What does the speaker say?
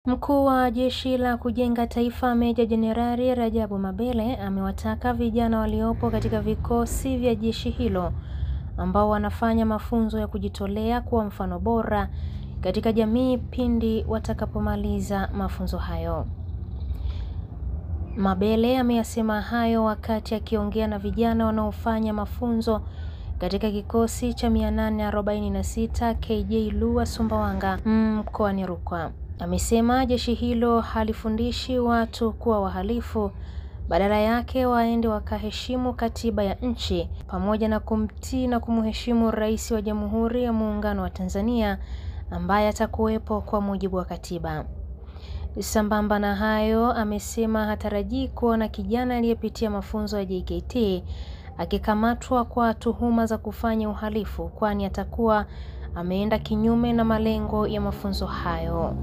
Mkuu wa Jeshi la Kujenga Taifa Meja Jenerali Rajabu Mabele amewataka vijana waliopo katika vikosi vya jeshi hilo ambao wanafanya mafunzo ya kujitolea kuwa mfano bora katika jamii pindi watakapomaliza mafunzo hayo. Mabele ameyasema hayo wakati akiongea na vijana wanaofanya mafunzo katika kikosi cha 846 KJ Luwa Sumbawanga mkoani Rukwa. Amesema jeshi hilo halifundishi watu kuwa wahalifu, badala yake waende wakaheshimu katiba ya nchi pamoja na kumtii na kumheshimu Rais wa Jamhuri ya Muungano wa Tanzania ambaye atakuwepo kwa mujibu wa katiba. Sambamba na hayo, amesema hatarajii kuona kijana aliyepitia mafunzo ya JKT akikamatwa kwa tuhuma za kufanya uhalifu, kwani atakuwa ameenda kinyume na malengo ya mafunzo hayo.